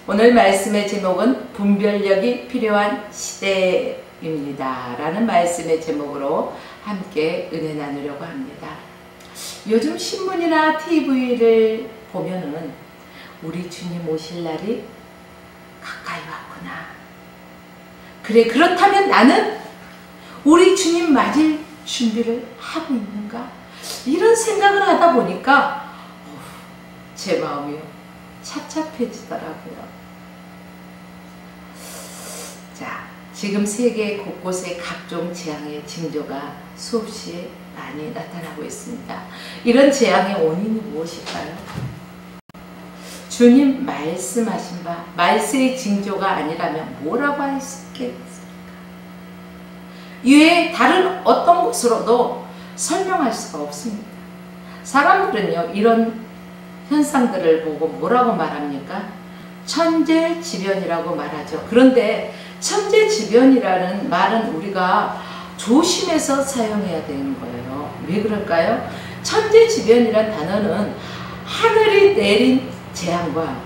오늘 말씀의 제목은 분별력이 필요한 시대입니다 라는 말씀의 제목으로 함께 은혜 나누려고 합니다. 요즘 신문이나 TV를 보면은 우리 주님 오실 날이 가까이 왔구나. 그래, 그렇다면 나는 우리 주님 맞을 준비를 하고 있는가? 이런 생각을 하다 보니까 제 마음이 착잡해지더라고요. 자, 지금 세계 곳곳에 각종 재앙의 징조가 수없이 많이 나타나고 있습니다. 이런 재앙의 원인이 무엇일까요? 주님 말씀하신 바 말세의 징조가 아니라면 뭐라고 할 수 있겠습니까? 이외에 다른 어떤 것으로도 설명할 수가 없습니다. 사람들은요, 이런 현상들을 보고 뭐라고 말합니까? 천재지변이라고 말하죠. 그런데 천재지변이라는 말은 우리가 조심해서 사용해야 되는 거예요. 왜 그럴까요? 천재지변이란 단어는 하늘이 내린 재앙과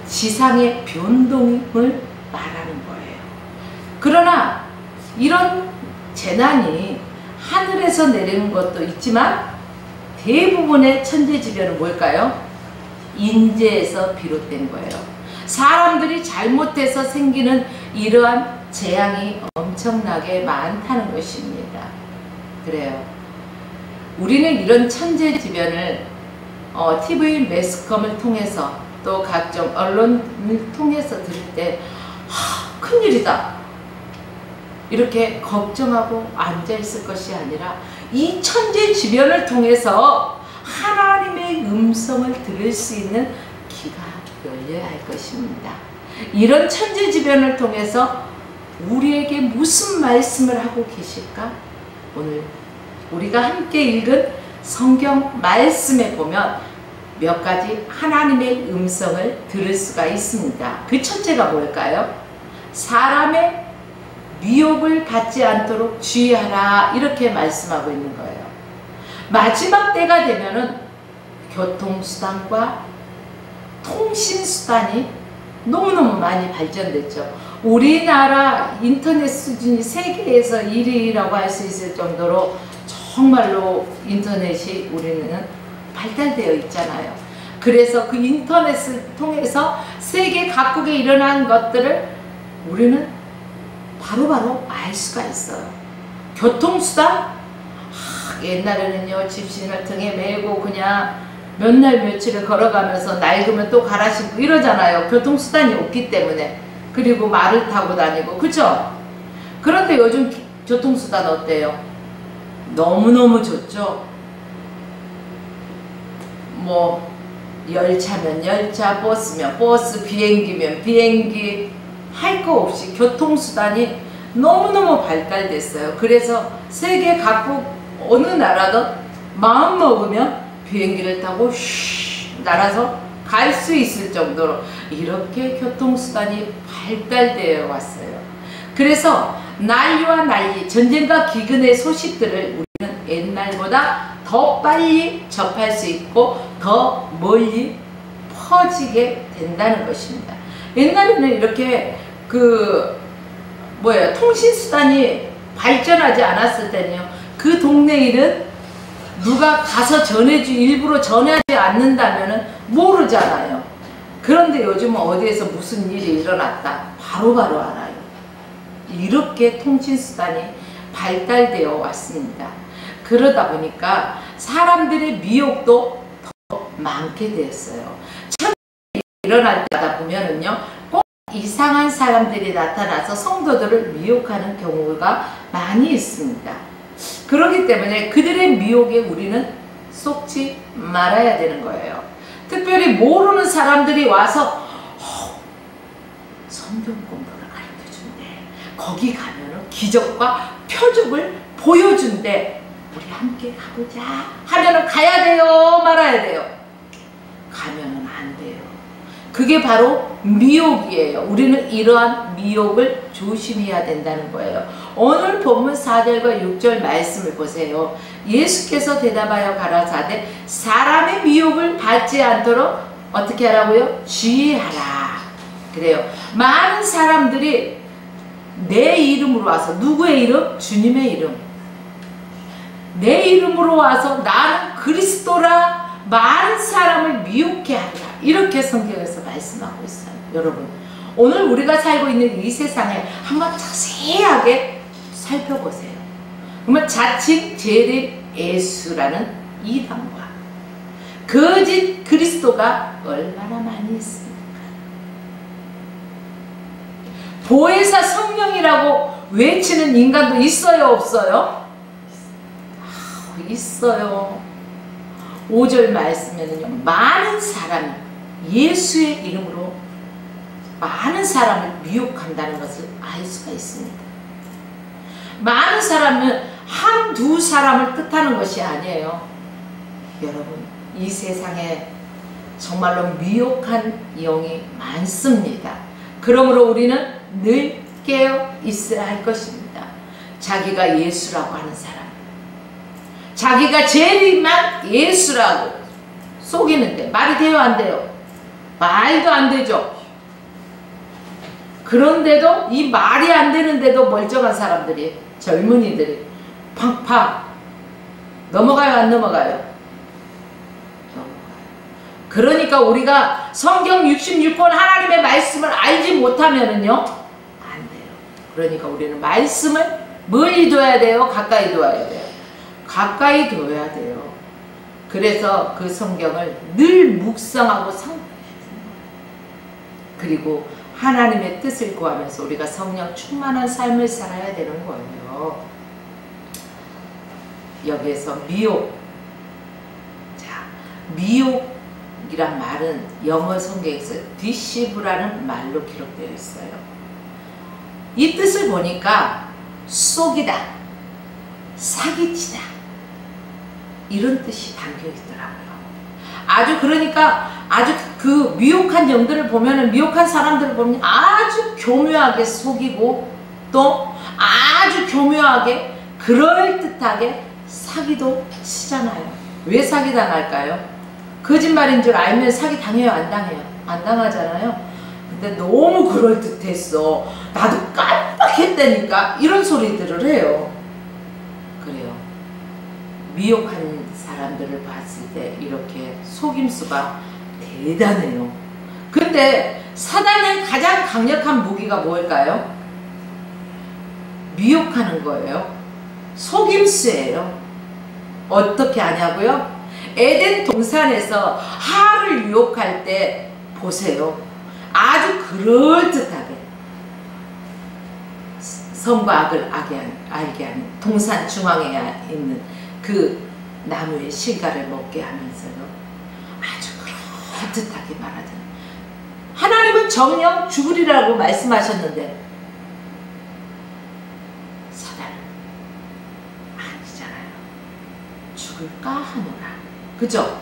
지상의 변동을 말하는 거예요. 그러나 이런 재난이 하늘에서 내리는 것도 있지만 대부분의 천재지변은 뭘까요? 인재에서 비롯된 거예요. 사람들이 잘못해서 생기는 이러한 재앙이 엄청나게 많다는 것입니다. 그래요. 우리는 이런 천재지변을 TV 매스컴을 통해서 또 각종 언론을 통해서 들을 때 큰일이다 이렇게 걱정하고 앉아있을 것이 아니라 이 천재지변을 통해서 하나님의 음성을 들을 수 있는 귀가 열려야 할 것입니다. 이런 천재지변을 통해서 우리에게 무슨 말씀을 하고 계실까? 오늘 우리가 함께 읽은 성경 말씀에 보면 몇 가지 하나님의 음성을 들을 수가 있습니다. 그 첫째가 뭘까요? 사람의 미혹을 받지 않도록 주의하라 이렇게 말씀하고 있는 거예요. 마지막 때가 되면은 교통수단과 통신수단이 너무너무 많이 발전됐죠. 우리나라 인터넷 수준이 세계에서 1위라고 할 수 있을 정도로 정말로 인터넷이 우리는 발달되어 있잖아요. 그래서 그 인터넷을 통해서 세계 각국에 일어난 것들을 우리는 바로바로 알 수가 있어요. 교통수단? 옛날에는요, 집신을 등에 메고 그냥 몇 날 며칠을 걸어가면서 낡으면 또 갈아 신고 이러잖아요. 교통수단이 없기 때문에. 그리고 말을 타고 다니고, 그쵸? 그런데 요즘 교통수단 어때요? 너무너무 좋죠? 뭐 열차면 열차, 버스면 버스, 비행기면 비행기, 할 거 없이 교통수단이 너무너무 발달됐어요. 그래서 세계 각국 어느 나라도 마음 먹으면 비행기를 타고 날아서 갈 수 있을 정도로 이렇게 교통수단이 발달되어 왔어요. 그래서 난리와 난리, 전쟁과 기근의 소식들을 우리는 옛날보다 더 빨리 접할 수 있고 더 멀리 퍼지게 된다는 것입니다. 옛날에는 이렇게 통신수단이 발전하지 않았을 때는요, 그 동네에는 누가 가서 일부러 전하지 않는다면은 모르잖아요. 그런데 요즘은 어디에서 무슨 일이 일어났다 바로바로 알아요. 이렇게 통신수단이 발달되어 왔습니다. 그러다 보니까 사람들의 미혹도 더 많게 되었어요. 천국이 일어날 때다 보면은요, 꼭 이상한 사람들이 나타나서 성도들을 미혹하는 경우가 많이 있습니다. 그렇기 때문에 그들의 미혹에 우리는 속지 말아야 되는 거예요. 특별히 모르는 사람들이 와서 성경 공부를 가르쳐준대. 거기 가면은 기적과 표적을 보여준대. 우리 함께 가보자 하면은 가야 돼요, 말아야 돼요? 가면은 안 돼요. 그게 바로 미혹이에요. 우리는 이러한 미혹을 조심해야 된다는 거예요. 오늘 본문 4절과 6절 말씀을 보세요. 예수께서 대답하여 가라사대 사람의 미혹을 받지 않도록 어떻게 하라고요? 주의하라. 그래요. 많은 사람들이 내 이름으로 와서, 누구의 이름? 주님의 이름. 내 이름으로 와서 나는 그리스도라 많은 사람을 미혹해 하리라. 이렇게 성경에서 말씀하고 있어요. 여러분, 오늘 우리가 살고 있는 이 세상에 한번 자세하게 살펴보세요. 그러면 자칭 재림 예수라는 이단과 거짓 그리스도가 얼마나 많이 있습니까? 보혜사 성령이라고 외치는 인간도 있어요, 없어요? 있어요. 5절 말씀에는요, 많은 사람이 예수의 이름으로 많은 사람을 미혹한다는 것을 알 수가 있습니다. 많은 사람은 한두 사람을 뜻하는 것이 아니에요. 여러분, 이 세상에 정말로 미혹한 영이 많습니다. 그러므로 우리는 늘 깨어 있어야 할 것입니다. 자기가 예수라고 하는 사람, 자기가 재림한 예수라고 속이는데 말이 돼요, 안 돼요? 말도 안 되죠. 그런데도 이 말이 안 되는데도 멀쩡한 사람들이, 젊은이들이 팡팡 넘어가요, 안 넘어가요? 넘어가요. 그러니까 우리가 성경 66권 하나님의 말씀을 알지 못하면은요, 안 돼요. 그러니까 우리는 말씀을 멀리 둬야 돼요, 가까이 둬야 돼요? 가까이 둬야 돼요. 그래서 그 성경을 늘 묵상하고 그리고 하나님의 뜻을 구하면서 우리가 성령 충만한 삶을 살아야 되는 거예요. 여기에서 미혹. 자, 미혹이란 말은 영어 성경에서 deceive라는 말로 기록되어 있어요. 이 뜻을 보니까 속이다, 사기치다, 이런 뜻이 담겨 있더라고요. 아주, 그러니까 아주 그 미혹한 영들을 보면은, 미혹한 사람들을 보면 아주 교묘하게 속이고 또 아주 교묘하게 그럴듯하게 사기도 치잖아요. 왜 사기 당할까요? 거짓말인 줄 알면 사기 당해요, 안 당해요? 안 당하잖아요. 근데 너무 그럴듯했어, 나도 깜빡했다니까, 이런 소리들을 해요. 그래요. 미혹한 사람들을 봤을 때 이렇게 속임수가 대단해요. 근데 사단의 가장 강력한 무기가 뭘까요? 미혹하는 거예요. 속임수예요. 어떻게 하냐고요? 에덴 동산에서 하와를 유혹할 때 보세요. 아주 그럴듯하게 선과 악을 알게 하는 동산 중앙에 있는 그 나무의 실과를 먹게 하면서요, 아주 그럴듯하게 말하잖아요. 하나님은 정령 죽으리라고 말씀하셨는데 사단은 아니잖아요. 죽을까 하노라. 그죠?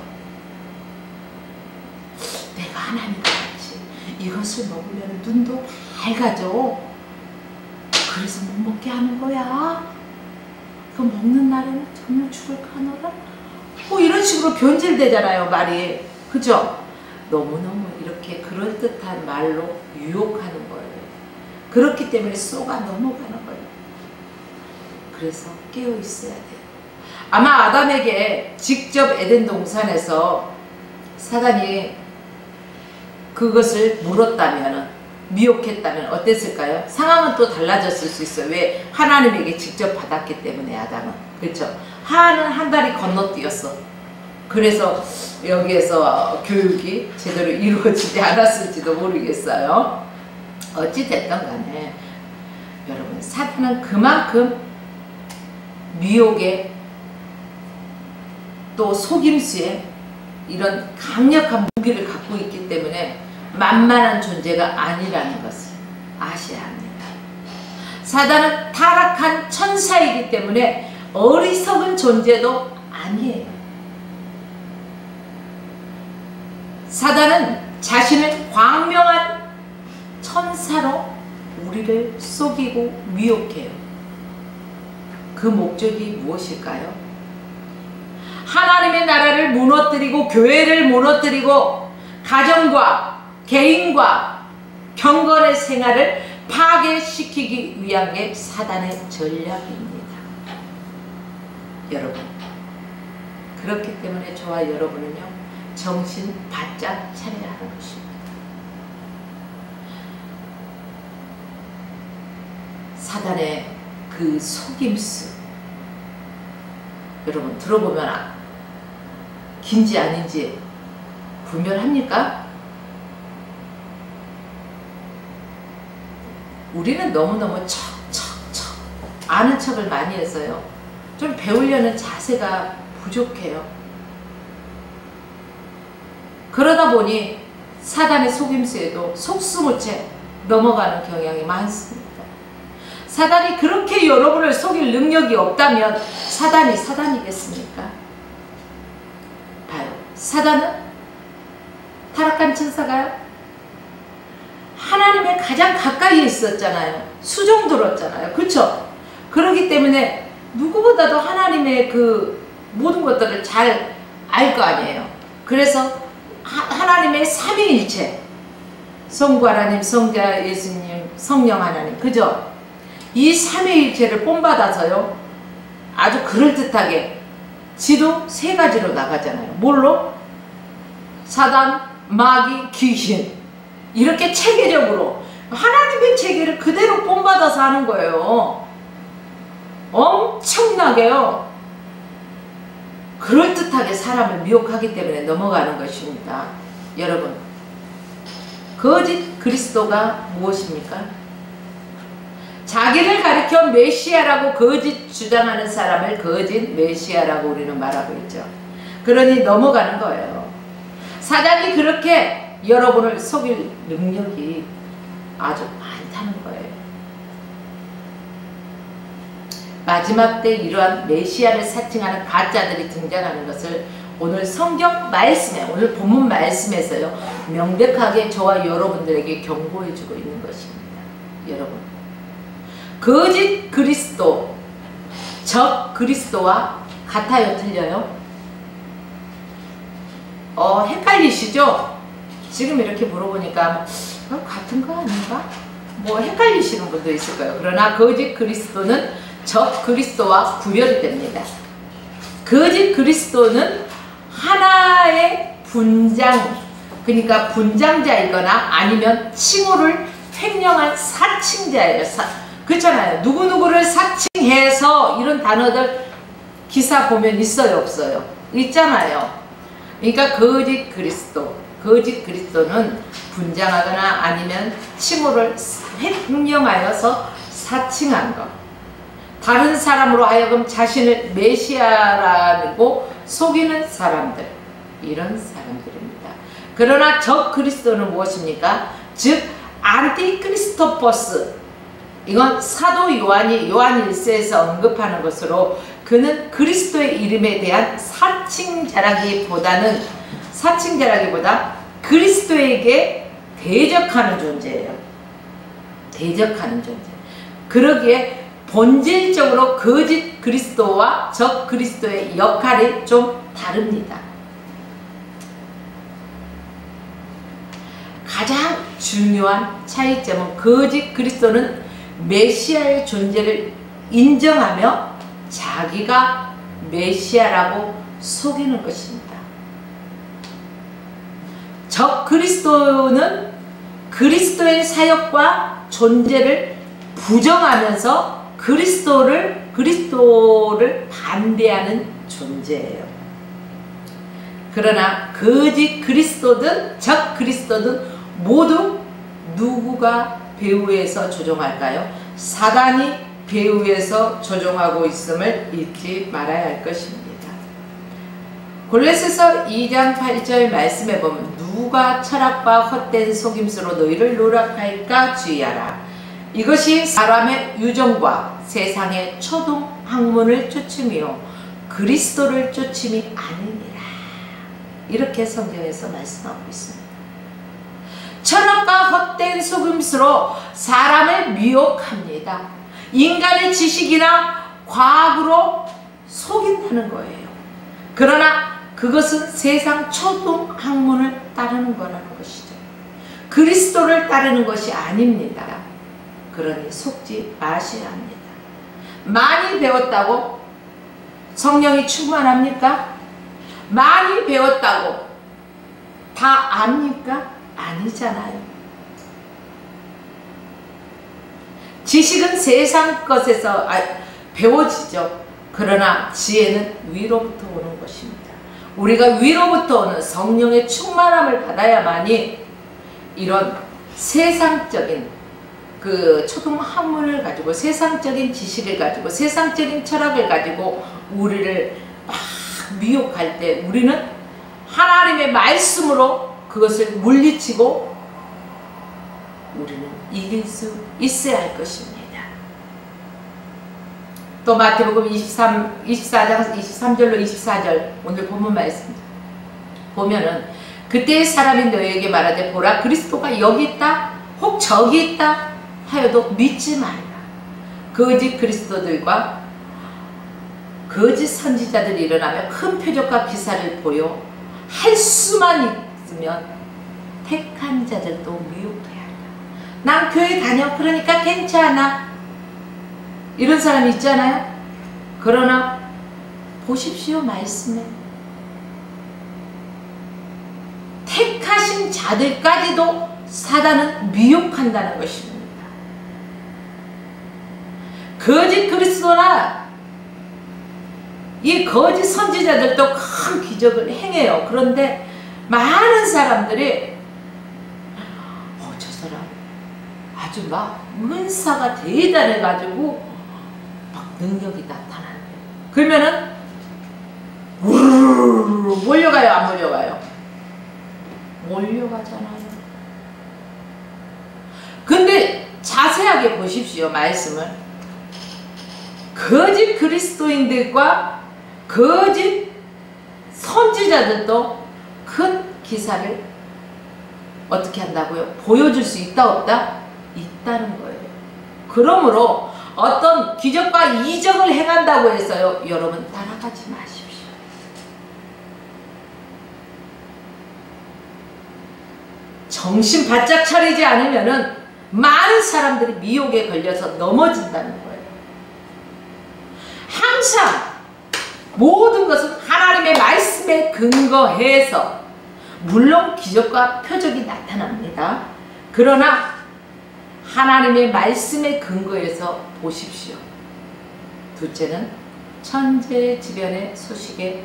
내가 하나님과 같이 이것을 먹으면 눈도 밝아져. 그래서 못 먹게 하는 거야. 그 먹는 날에는 정말 죽을까 하노라. 뭐 이런 식으로 변질되잖아요, 말이. 그죠? 너무너무 이렇게 그럴듯한 말로 유혹하는 거예요. 그렇기 때문에 쏘가 넘어가는 거예요. 그래서 깨어 있어야 돼요. 아마 아담에게 직접 에덴 동산에서 사단이 그것을 물었다면, 미혹했다면 어땠을까요? 상황은 또 달라졌을 수 있어요. 왜? 하나님에게 직접 받았기 때문에, 아담은. 그렇죠? 하와는 한 달이 건너뛰었어. 그래서 여기에서 교육이 제대로 이루어지지 않았을지도 모르겠어요. 어찌됐든 간에 여러분, 사탄은 그만큼 미혹에 또 속임수에 이런 강력한 무기를 갖고 있기 때문에 만만한 존재가 아니라는 것을 아셔야 합니다. 사단은 타락한 천사이기 때문에 어리석은 존재도 아니에요. 사단은 자신을 광명한 천사로 우리를 속이고 미혹해요. 그 목적이 무엇일까요? 하나님의 나라를 무너뜨리고 교회를 무너뜨리고 가정과 개인과 경건의 생활을 파괴시키기 위한 게 사단의 전략입니다. 여러분, 그렇기 때문에 저와 여러분은요, 정신 바짝 차려야 하는 것입니다. 사단의 그 속임수, 여러분 들어보면 긴지 아닌지 분별합니까? 우리는 너무너무 척척척 아는 척을 많이 해서요, 좀 배우려는 자세가 부족해요. 그러다 보니 사단의 속임수에도 속수무책 넘어가는 경향이 많습니다. 사단이 그렇게 여러분을 속일 능력이 없다면 사단이 사단이겠습니까? 봐요. 사단은 타락한 천사가요, 하나님의 가장 가까이에 있었잖아요. 수종 들었잖아요. 그쵸? 그렇기 때문에 누구보다도 하나님의 그 모든 것들을 잘 알 거 아니에요. 그래서 하나님의 삼위일체, 성부 하나님, 성자 예수님, 성령 하나님, 그죠? 이 삼위일체를 본받아서요, 아주 그럴듯하게 지도 세 가지로 나가잖아요. 뭘로? 사단, 마귀, 귀신. 이렇게 체계적으로 하나님의 체계를 그대로 본받아서 하는 거예요. 엄청나게요. 그럴듯하게 사람을 미혹하기 때문에 넘어가는 것입니다. 여러분, 거짓 그리스도가 무엇입니까? 자기를 가리켜 메시아라고 거짓 주장하는 사람을 거짓 메시아라고 우리는 말하고 있죠. 그러니 넘어가는 거예요. 사단이 그렇게 여러분을 속일 능력이 아주 많다는 거예요. 마지막 때 이러한 메시아를 사칭하는 가짜들이 등장하는 것을 오늘 성경 말씀에, 오늘 본문 말씀에서요, 명백하게 저와 여러분들에게 경고해 주고 있는 것입니다. 여러분, 거짓 그리스도, 적 그리스도와 같아요, 틀려요? 헷갈리시죠? 지금 이렇게 물어보니까 같은 거 아닌가? 뭐 헷갈리시는 분도 있을 거예요. 그러나 거짓 그리스도는 적 그리스도와 구별이 됩니다. 거짓 그리스도는 하나의 분장, 그러니까 분장자이거나 아니면 칭호를 횡령한 사칭자예요. 그렇잖아요. 누구누구를 사칭해서 이런 단어들 기사 보면 있어요, 없어요? 있잖아요. 그러니까 거짓 그리스도, 거짓 그리스도는 분장하거나 아니면 칭호를 횡령하여서 사칭한 것, 다른 사람으로 하여금 자신을 메시아라고 속이는 사람들, 이런 사람들입니다. 그러나 적 그리스도는 무엇입니까? 즉 안티크리스토퍼스, 이건 사도 요한이 요한 1세에서 언급하는 것으로 그는 그리스도의 이름에 대한 사칭자라기보다 그리스도에게 대적하는 존재예요. 대적하는 존재. 그러기에 본질적으로 거짓 그리스도와 적 그리스도의 역할이 좀 다릅니다. 가장 중요한 차이점은 거짓 그리스도는 메시아의 존재를 인정하며 자기가 메시아라고 속이는 것입니다. 적 그리스도는 그리스도의 사역과 존재를 부정하면서 그리스도를 반대하는 존재예요. 그러나 거짓 그리스도든 적 그리스도든 모두 누구가 배후에서 조종할까요? 사단이 배후에서 조종하고 있음을 잊지 말아야 할 것입니다. 골로새서 2장 8절 말씀에 보면 누가 철학과 헛된 속임수로 너희를 노력할까 주의하라. 이것이 사람의 유정과 세상의 초동 학문을 쫓음이요 그리스도를 쫓음이 아니니라. 이렇게 성경에서 말씀하고 있습니다. 철학과 헛된 속임수로 사람을 미혹합니다. 인간의 지식이나 과학으로 속인다는 거예요. 그러나 그것은 세상 초동 학문을 따르는 거라는 것이죠. 그리스도를 따르는 것이 아닙니다. 그러니 속지 마셔야 합니다. 많이 배웠다고 성령이 충만합니까? 많이 배웠다고 다 압니까? 아니잖아요. 지식은 세상 것에서 배워지죠. 그러나 지혜는 위로부터 오는 것입니다. 우리가 위로부터 오는 성령의 충만함을 받아야만이 이런 세상적인 그 초등 학문을 가지고 세상적인 지식을 가지고 세상적인 철학을 가지고 우리를 막 미혹할 때 우리는 하나님의 말씀으로 그것을 물리치고 우리는 이길 수 있어야 할 것입니다. 또 마태복음 24장 23절로 24절 오늘 본문 말씀 보면은 그때의 사람이 너희에게 말하되 보라 그리스도가 여기 있다 혹 저기 있다 하여도 믿지 말라. 거짓 그리스도들과 거짓 선지자들이 일어나며 큰 표적과 기사를 보여 할 수만 있으면 택한 자들도 미혹해야 한다. 난 교회 다녀 그러니까 괜찮아. 이런 사람이 있잖아요. 그러나 보십시오 말씀에 택하신 자들까지도 사단은 미혹한다는 것입니다. 거짓 그리스도나 이 거짓 선지자들도 큰 기적을 행해요. 그런데 많은 사람들이 저 사람 아주 막 은사가 대단해가지고 막 능력이 나타나네. 그러면은 우르르 몰려가요 안 몰려가요? 몰려가잖아요. 근데 자세하게 보십시오 말씀을. 거짓 그리스도인들과 거짓 선지자들도 큰 기사를 어떻게 한다고요? 보여줄 수 있다 없다? 있다는 거예요. 그러므로 어떤 기적과 이적을 행한다고 해서요 여러분 따라가지 마십시오. 정신 바짝 차리지 않으면은 많은 사람들이 미혹에 걸려서 넘어진다는 거예요. 항상 모든 것은 하나님의 말씀에 근거해서 물론 기적과 표적이 나타납니다. 그러나 하나님의 말씀에 근거해서 보십시오. 둘째는 천재지변의 소식에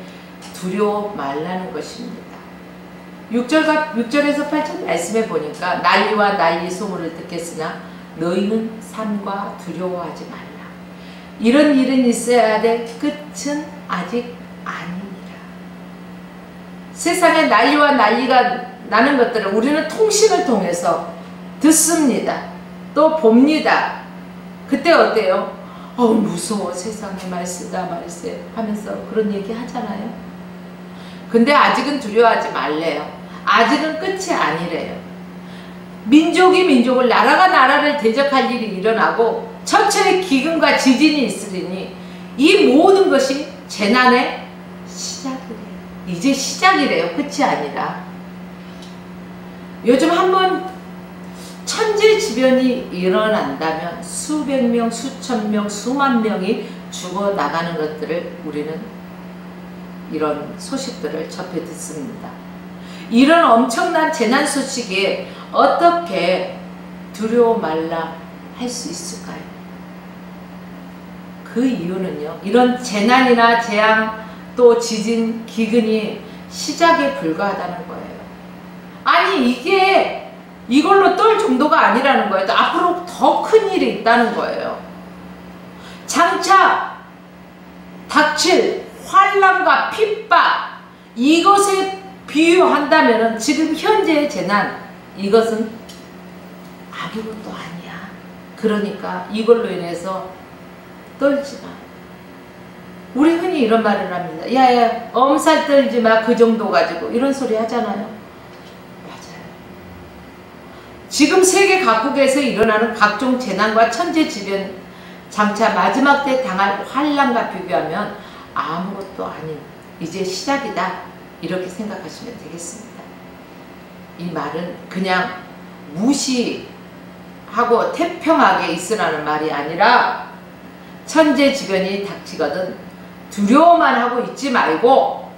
두려워 말라는 것입니다. 6절에서 8절 말씀에 보니까 난리와 난리 소문을 듣겠으나 너희는 삼가 두려워하지 말라. 이런 일은 있어야 돼 끝은 아직 아니니라. 세상에 난리와 난리가 나는 것들을 우리는 통신을 통해서 듣습니다. 또 봅니다. 그때 어때요? 무서워 세상에 말쓰다 말세 하면서 그런 얘기 하잖아요. 근데 아직은 두려워하지 말래요. 아직은 끝이 아니래요. 민족이 민족을 나라가 나라를 대적할 일이 일어나고 천천히 기근과 지진이 있으리니 이 모든 것이 재난의 시작이래요. 이제 시작이래요. 끝이 아니라. 요즘 한번 천재지변이 일어난다면 수백 명, 수천 명, 수만 명이 죽어나가는 것들을 우리는 이런 소식들을 접해 듣습니다. 이런 엄청난 재난 소식에 어떻게 두려워 말라 할 수 있을까요? 그 이유는요. 이런 재난이나 재앙 또 지진, 기근이 시작에 불과하다는 거예요. 아니 이게 이걸로 떨 정도가 아니라는 거예요. 또 앞으로 더 큰 일이 있다는 거예요. 장차 닥칠 환난과 핍박 이것에 비유한다면 지금 현재의 재난 이것은 아무것도 아니야. 그러니까 이걸로 인해서 떨지 마. 우리 흔히 이런 말을 합니다. 야야 엄살 떨지 마. 그 정도 가지고 이런 소리 하잖아요. 맞아요. 지금 세계 각국에서 일어나는 각종 재난과 천재지변 장차 마지막 때 당할 환난과 비교하면 아무것도 아닌 이제 시작이다. 이렇게 생각하시면 되겠습니다. 이 말은 그냥 무시하고 태평하게 있으라는 말이 아니라 천재지변이 닥치거든 두려워만 하고 있지 말고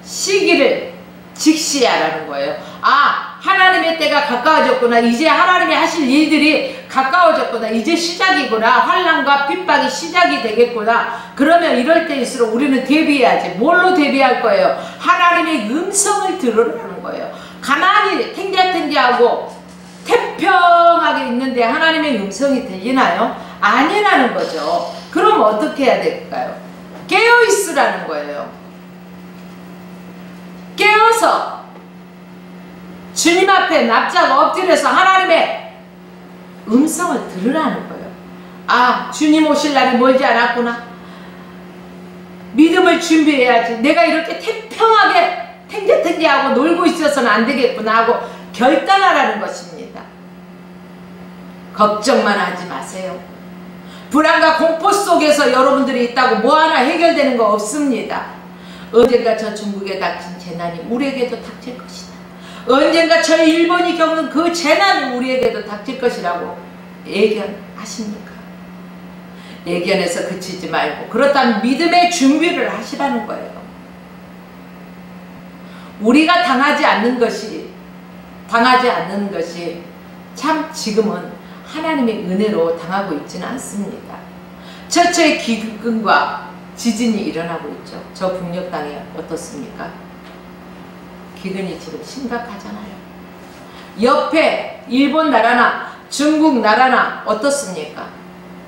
시기를 직시하라는 거예요. 아, 하나님의 때가 가까워졌구나. 이제 하나님이 하실 일들이 가까워졌구나. 이제 시작이구나. 환난과 핍박이 시작이 되겠구나. 그러면 이럴 때일수록 우리는 대비해야지. 뭘로 대비할 거예요? 하나님의 음성을 들으라는 거예요. 가만히 탱자탱자하고 태평하게 있는데 하나님의 음성이 들리나요? 아니라는 거죠. 그럼 어떻게 해야 될까요? 깨어있으라는 거예요. 깨어서 주님 앞에 납작 엎드려서 하나님의 음성을 들으라는 거예요. 아, 주님 오실 날이 멀지 않았구나. 믿음을 준비해야지. 내가 이렇게 태평하게 탱자탱자하고 놀고 있어서는 안 되겠구나 하고 결단하라는 것입니다. 걱정만 하지 마세요. 불안과 공포 속에서 여러분들이 있다고 뭐 하나 해결되는 거 없습니다. 언젠가 저 중국에 닥친 재난이 우리에게도 닥칠 것이다. 언젠가 저 일본이 겪는 그 재난이 우리에게도 닥칠 것이라고 예견하십니까? 예견해서 그치지 말고 그렇다면 믿음의 준비를 하시라는 거예요. 우리가 당하지 않는 것이 참 지금은 하나님의 은혜로 당하고 있지는 않습니다. 처처의 기근과 지진이 일어나고 있죠. 저 북녘 땅에 어떻습니까? 기근이 지금 심각하잖아요. 옆에 일본 나라나 중국 나라나 어떻습니까?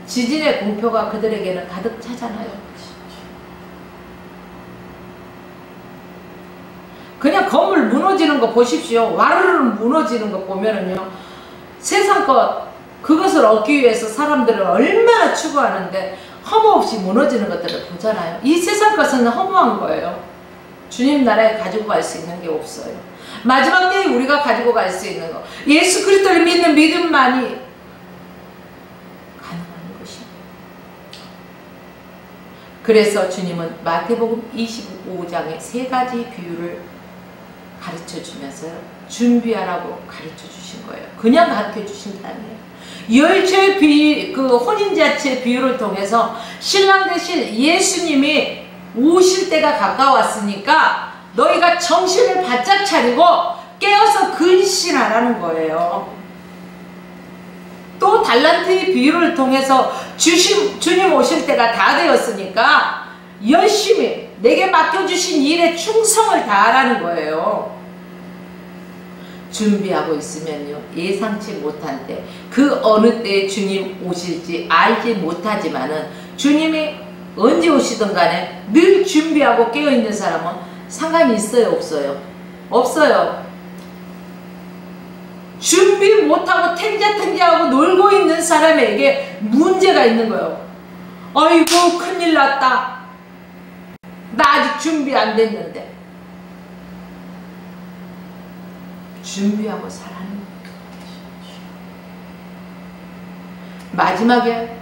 지진의 공포가 그들에게는 가득 차잖아요. 그냥 건물 무너지는 거 보십시오. 와르르 무너지는 거 보면은요. 세상 그것을 얻기 위해서 사람들은 얼마나 추구하는데 허무없이 무너지는 것들을 보잖아요. 이 세상 것은 허무한 거예요. 주님 나라에 가지고 갈 수 있는 게 없어요. 마지막 때에 우리가 가지고 갈 수 있는 거 예수 그리스도를 믿는 믿음만이 가능한 것입니다. 그래서 주님은 마태복음 25장의 3가지 비유를 가르쳐 주면서요. 준비하라고 가르쳐 주신 거예요. 그냥 가르쳐 주신 게 아니에요. 열처의 그 혼인자체 비유를 통해서 신랑 되실 예수님이 오실 때가 가까웠으니까 너희가 정신을 바짝 차리고 깨어서 근신하라는 거예요. 또 달란트의 비유를 통해서 주님 오실 때가 다 되었으니까 열심히 내게 맡겨주신 일에 충성을 다하라는 거예요. 준비하고 있으면요 예상치 못한 때 그 어느 때에 주님 오실지 알지 못하지만은 주님이 언제 오시든 간에 늘 준비하고 깨어있는 사람은 상관이 있어요 없어요? 없어요. 준비 못하고 탱자탱자하고 놀고 있는 사람에게 문제가 있는 거예요. 아이고 큰일 났다. 나 아직 준비 안 됐는데. 준비하고 살아는 거예요. 마지막에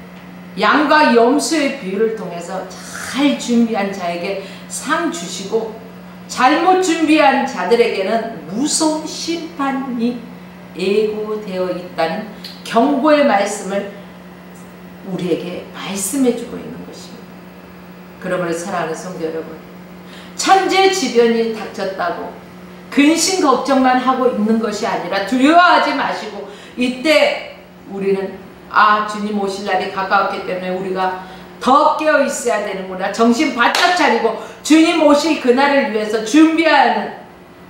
양과 염소의 비유를 통해서 잘 준비한 자에게 상 주시고 잘못 준비한 자들에게는 무서운 심판이 예고되어 있다는 경고의 말씀을 우리에게 말씀해주고 있는 것입니다. 그러므로 사랑하는 성도 여러분, 천재지변이 닥쳤다고 근심 걱정만 하고 있는 것이 아니라 두려워하지 마시고 이때 우리는 주님 오실 날이 가까웠기 때문에 우리가 더 깨어 있어야 되는구나. 정신 바짝 차리고 주님 오실 그날을 위해서 준비하는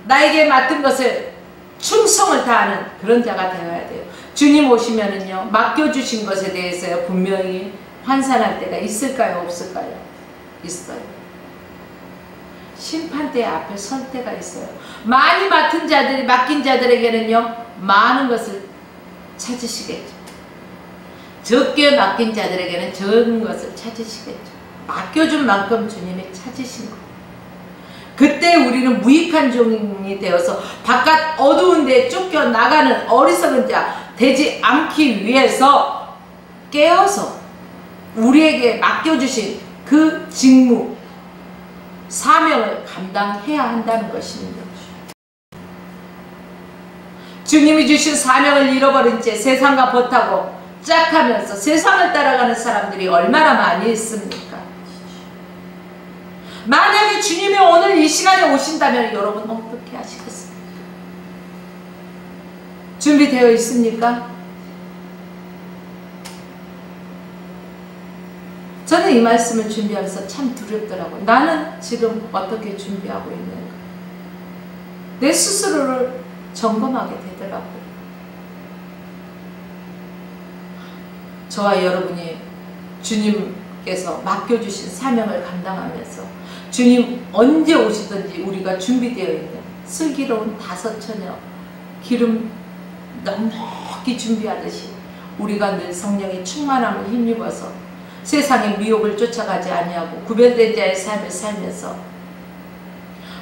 나에게 맡은 것을 충성을 다하는 그런 자가 되어야 돼요. 주님 오시면은요 맡겨주신 것에 대해서요 분명히 환산할 때가 있을까요 없을까요? 있어요. 심판대 앞에 설 때가 있어요. 많이 맡긴 자들에게는요 많은 것을 찾으시겠죠. 적게 맡긴 자들에게는 적은 것을 찾으시겠죠. 맡겨준 만큼 주님이 찾으신 거. 그때 우리는 무익한 종이 되어서 바깥 어두운 데 쫓겨나가는 어리석은 자 되지 않기 위해서 깨어서 우리에게 맡겨주신 그 직무, 사명을 감당해야 한다는 것입니다. 주님이 주신 사명을 잃어버린 채 세상과 버타고 짝하면서 세상을 따라가는 사람들이 얼마나 많이 있습니까? 만약에 주님이 오늘 이 시간에 오신다면 여러분 어떻게 하시겠습니까? 준비되어 있습니까? 저는 이 말씀을 준비하면서 참 두렵더라고요. 나는 지금 어떻게 준비하고 있는가? 내 스스로를 점검하게 되더라고요. 저와 여러분이 주님께서 맡겨주신 사명을 감당하면서 주님 언제 오시든지 우리가 준비되어 있는 슬기로운 5처녀 기름 넉넉히 준비하듯이 우리가 늘 성령의 충만함을 힘입어서 세상의 미혹을 쫓아가지 아니하고 구별된 자의 삶을 살면서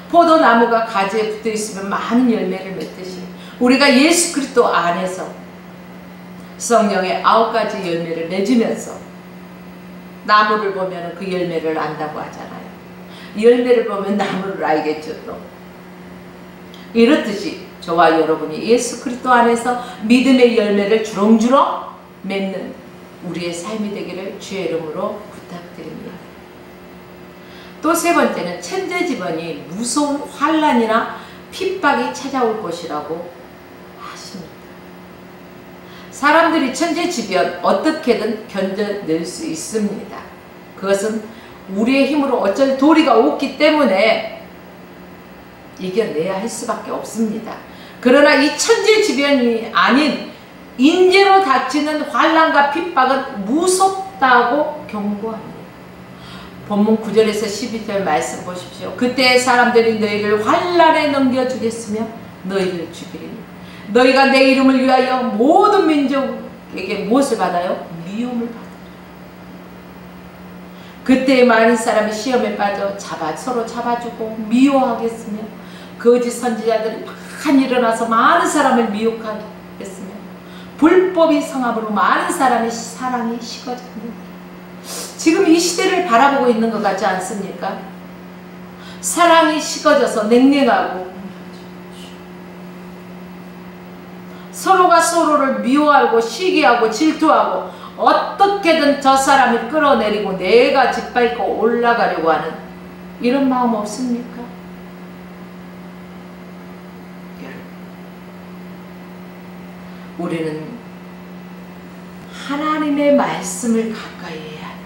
포도나무가 가지에 붙어있으면 많은 열매를 맺듯이 우리가 예수 그리스도 안에서 성령의 9가지 열매를 맺으면서 나무를 보면 그 열매를 안다고 하잖아요. 열매를 보면 나무를 알겠죠. 또 이렇듯이 저와 여러분이 예수 그리스도 안에서 믿음의 열매를 주렁주렁 맺는 우리의 삶이 되기를 주의 이름으로 부탁드립니다. 또 세 번째는 천재지변이 무서운 환난이나 핍박이 찾아올 것이라고 하십니다. 사람들이 천재지변 어떻게든 견뎌낼 수 있습니다. 그것은 우리의 힘으로 어쩔 도리가 없기 때문에 이겨내야 할 수밖에 없습니다. 그러나 이 천재지변이 아닌 인재로 닥치는 환난과 핍박은 무섭다고 경고합니다. 본문 9절에서 12절 말씀 보십시오. 그때 사람들이 너희를 환난에 넘겨주겠으며 너희를 죽이리니 너희가 내 이름을 위하여 모든 민족에게 무엇을 받아요? 미움을 받아요. 그때 많은 사람이 시험에 빠져 서로 잡아주고 미워하겠으며 거짓 선지자들이 많이 일어나서 많은 사람을 미혹하겠으며 불법이 성함으로 많은 사람의 사랑이 식어집니다. 지금 이 시대를 바라보고 있는 것 같지 않습니까? 사랑이 식어져서 냉랭하고 서로가 서로를 미워하고 시기하고 질투하고 어떻게든 저 사람을 끌어내리고 내가 짓밟고 올라가려고 하는 이런 마음 없습니까? 우리는 하나님의 말씀을 가까이 해야 돼요.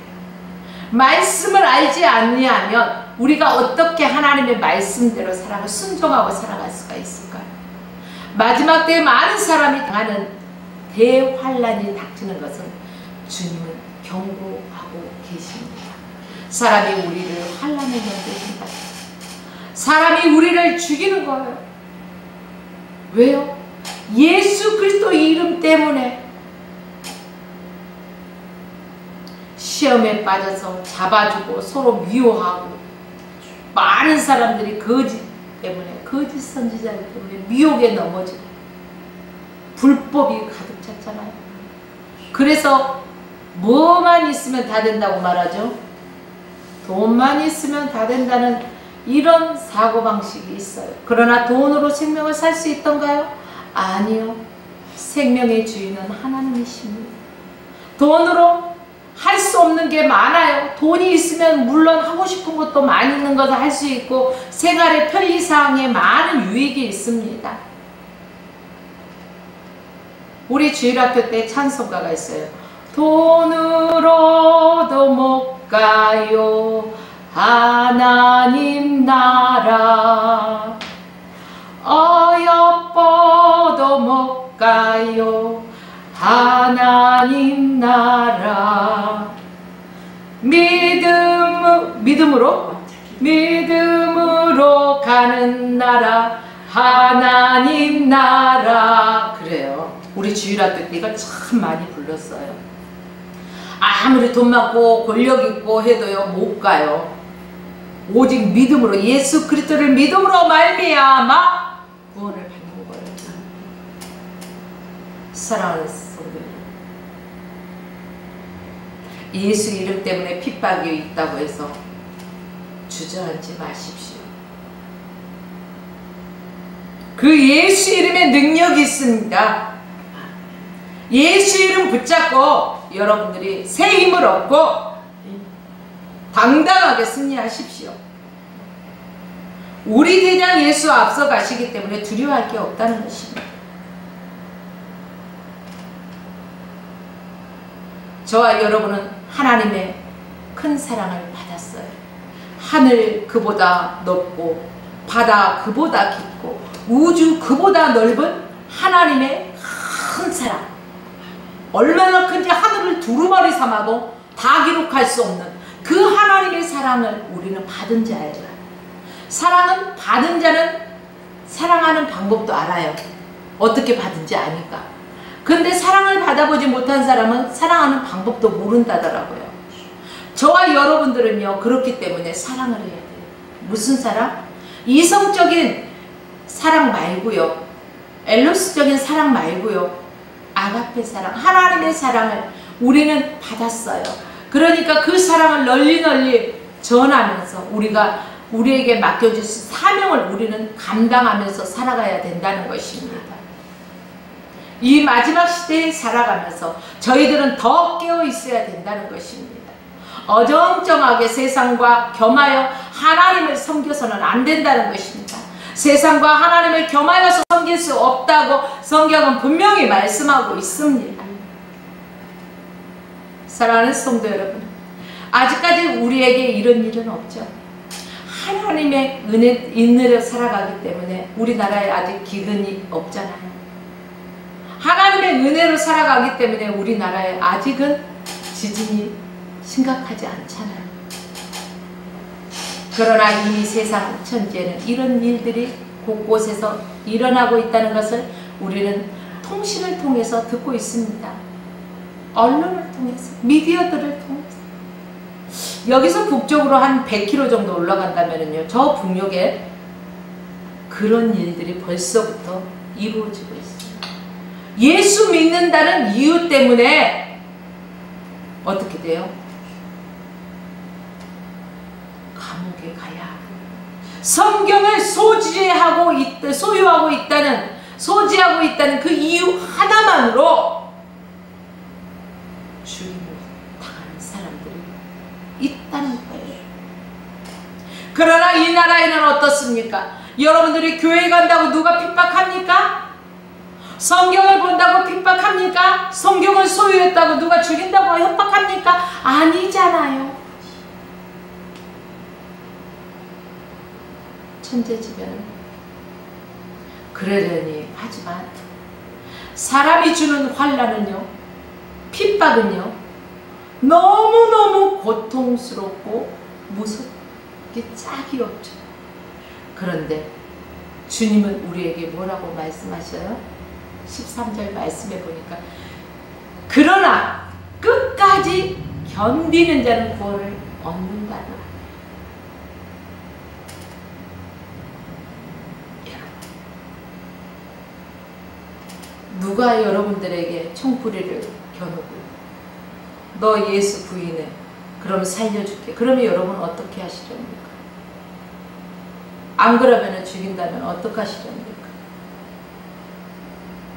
말씀을 알지 않냐면 우리가 어떻게 하나님의 말씀대로 순종하고 살아갈 수가 있을까요? 마지막 때에 많은 사람이 당하는 대환란이 닥치는 것은 주님은 경고하고 계십니다. 사람이 우리를 환란에 넘겨준다. 사람이 우리를 죽이는 거예요. 왜요? 예수 그리스도 이름 때문에 시험에 빠져서 잡아주고 서로 미워하고 많은 사람들이 거짓 때문에 거짓 선지자들 때문에 미혹에 넘어지고 불법이 가득 찼잖아요. 그래서 뭐만 있으면 다 된다고 말하죠. 돈만 있으면 다 된다는 이런 사고방식이 있어요. 그러나 돈으로 생명을 살 수 있던가요? 아니요. 생명의 주인은 하나님이십니다. 돈으로 할 수 없는 게 많아요. 돈이 있으면 물론 하고 싶은 것도 많이 있는 것을 할 수 있고 생활의 편리사항에 많은 유익이 있습니다. 우리 주일학교 때 찬송가가 있어요. 돈으로도 못 가요 하나님 나라 어여뻐도 못 가요 하나님 나라 믿음으로 가는 나라 하나님 나라. 그래요. 우리 주일학교 때 이걸 참 많이 불렀어요. 아무리 돈 많고 권력 있고 해도요 못 가요. 오직 믿음으로 예수 그리스도를 믿음으로 말미암아 구원을 받는 거예요. 사랑하는 성도, 예수 이름 때문에 핍박이 있다고 해서 주저앉지 마십시오. 그 예수 이름에 능력이 있습니다. 예수 이름 붙잡고 여러분들이 새 힘을 얻고 당당하게 승리하십시오. 우리 대장 예수 앞서 가시기 때문에 두려워할 게 없다는 것입니다. 저와 여러분은 하나님의 큰 사랑을 받았어요. 하늘 그보다 높고 바다 그보다 깊고 우주 그보다 넓은 하나님의 큰 사랑, 얼마나 큰지 하늘을 두루마리 삼아도 다 기록할 수 없는 그 하나님의 사랑을 우리는 받은 자예요. 사랑은 받은 자는 사랑하는 방법도 알아요. 어떻게 받은지 아니까. 근데 사랑을 받아보지 못한 사람은 사랑하는 방법도 모른다더라고요. 저와 여러분들은요, 그렇기 때문에 사랑을 해야 돼요. 무슨 사랑? 이성적인 사랑 말고요, 엘로스적인 사랑 말고요, 아가페 사랑, 하나님의 사랑을 우리는 받았어요. 그러니까 그 사랑을 널리 전하면서 우리에게 맡겨주신 사명을 우리는 감당하면서 살아가야 된다는 것입니다. 이 마지막 시대에 살아가면서 저희들은 더 깨어 있어야 된다는 것입니다. 어정쩡하게 세상과 겸하여 하나님을 섬겨서는 안 된다는 것입니다. 세상과 하나님을 겸하여서 섬길 수 없다고 성경은 분명히 말씀하고 있습니다. 사랑하는 성도 여러분, 아직까지 우리에게 이런 일은 없죠. 하나님의 은혜로 살아가기 때문에 우리나라에 아직 기근이 없잖아요. 하나님의 은혜로 살아가기 때문에 우리나라에 아직은 지진이 심각하지 않잖아요. 그러나 이 세상 천지에는 이런 일들이 곳곳에서 일어나고 있다는 것을 우리는 통신을 통해서 듣고 있습니다. 언론을 통해서, 미디어들을 통해서. 여기서 북쪽으로 한 100km 정도 올라간다면요, 저 북녘에 그런 일들이 벌써부터 이루어지고 있어요. 예수 믿는다는 이유 때문에 어떻게 돼요? 감옥에 가야 하고, 성경을 소유하고 있다는 그 이유 하나만으로 죽임을 당하는 사람들이 있다는 거예요. 그러나 이 나라에는 어떻습니까? 여러분들이 교회 간다고 누가 핍박합니까? 성경을 본다고 핍박합니까? 성경을 소유했다고 누가 죽인다고 협박합니까? 아니잖아요. 천재지변은 그러려니 하지만 사람이 주는 환난은요, 핍박은요, 너무너무 고통스럽고 무섭게 짝이 없죠. 그런데 주님은 우리에게 뭐라고 말씀하셔요? 13절 말씀해 보니까, 그러나 끝까지 견디는 자는 구원을 얻는다는 거예요. 누가 여러분들에게 총부리를 겨누고요, 너 예수 부인해, 그럼 살려줄게, 그러면 여러분 어떻게 하시렵니까? 안 그러면 죽인다면 어떻게 하시렵니까?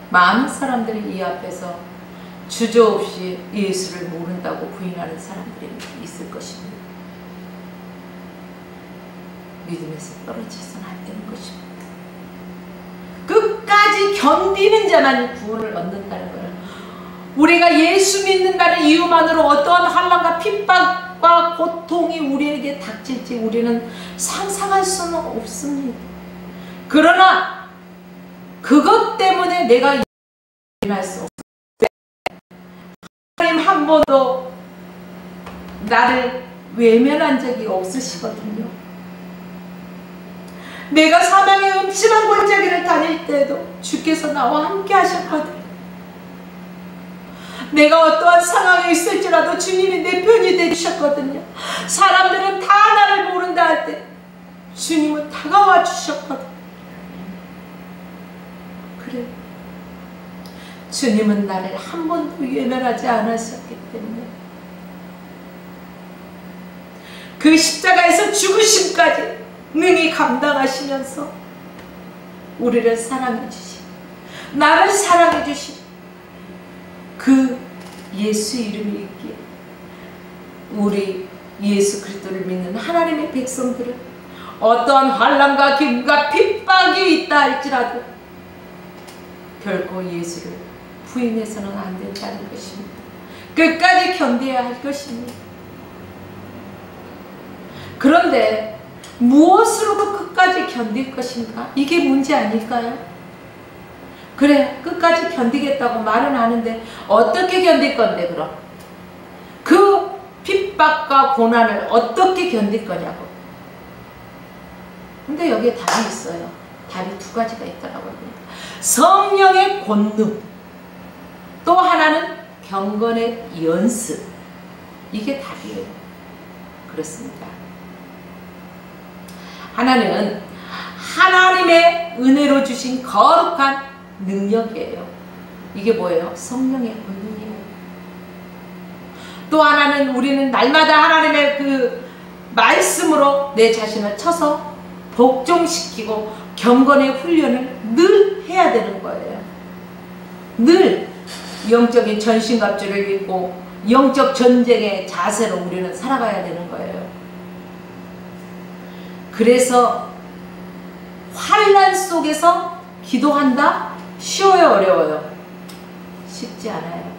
많은 사람들이 이 앞에서 주저없이 예수를 모른다고 부인하는 사람들이 있을 것입니다. 믿음에서 떨어져서는 안 되는 것입니다. 끝까지 견디는 자만 구원을 얻는다는 거예요. 우리가 예수 믿는다는 이유만으로 어떠한 환난과 핍박과 고통이 우리에게 닥칠지 우리는 상상할 수는 없습니다. 그러나 그것 때문에 내가 일어날 수 없어요. 하나님 한 번도 나를 외면한 적이 없으시거든요. 내가 사망의 음침한 골짜기를 다닐 때에도 주께서 나와 함께 하셨거든요. 내가 어떠한 상황에 있을지라도 주님이 내 편이 되주셨거든요. 사람들은 다 나를 모른다 할 때 주님은 다가와 주셨거든요. 그래, 주님은 나를 한 번도 외면하지 않으셨기 때문에 그 십자가에서 죽으심까지 능히 감당하시면서 우리를 사랑해 주신, 나를 사랑해 주신 그 예수 이름이 있기에 우리 예수 그리스도를 믿는 하나님의 백성들은 어떠한 환난과 기근과 핍박이 있다 할지라도 결코 예수를 부인해서는 안 된다는 것입니다. 끝까지 견뎌야 할 것입니다. 그런데 무엇으로 끝까지 견딜 것인가? 이게 문제 아닐까요? 그래, 끝까지 견디겠다고 말은 하는데 어떻게 견딜 건데 그럼? 그 핍박과 고난을 어떻게 견딜 거냐고. 근데 여기에 답이 있어요. 답이 두 가지가 있더라고요. 성령의 권능, 또 하나는 경건의 연습. 이게 답이에요. 그렇습니다. 하나는 하나님의 은혜로 주신 거룩한 능력이에요. 이게 뭐예요? 성령의 권능이에요. 또 하나는 우리는 날마다 하나님의 그 말씀으로 내 자신을 쳐서 복종시키고 경건의 훈련을 늘 해야 되는 거예요. 늘 영적인 전신갑주를 입고 영적 전쟁의 자세로 우리는 살아가야 되는 거예요. 그래서 환난 속에서 기도한다? 쉬워요, 어려워요? 쉽지 않아요.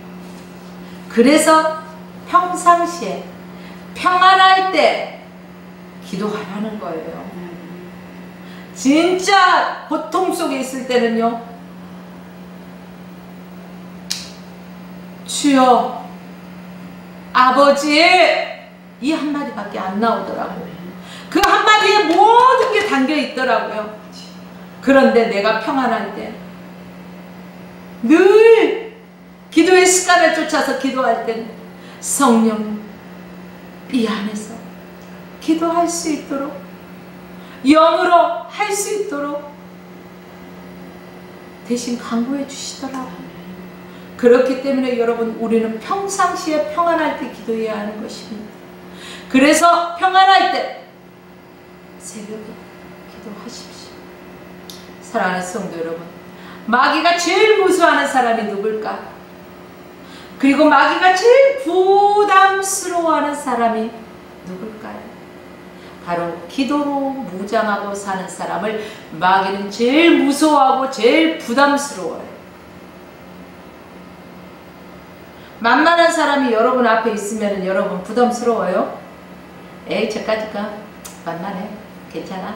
그래서 평상시에 평안할 때 기도하라는 거예요. 진짜 고통 속에 있을 때는요, 주여 아버지, 이 한마디밖에 안 나오더라고요. 그 한마디에 모든 게 담겨 있더라고요. 그런데 내가 평안할 때, 늘 기도의 습관을 쫓아서 기도할 때는 성령 이 안에서 기도할 수 있도록, 영으로 할 수 있도록 대신 강구해 주시더라고요. 그렇기 때문에 여러분, 우리는 평상시에 평안할 때 기도해야 하는 것입니다. 그래서 평안할 때 새벽에 기도하십시오. 사랑하는 성도 여러분, 마귀가 제일 무서워하는 사람이 누굴까? 그리고 마귀가 제일 부담스러워하는 사람이 누굴까요? 바로 기도로 무장하고 사는 사람을 마귀는 제일 무서워하고 제일 부담스러워요. 만만한 사람이 여러분 앞에 있으면 여러분 부담스러워요? 에이, 저까지가 만만해, 괜찮아.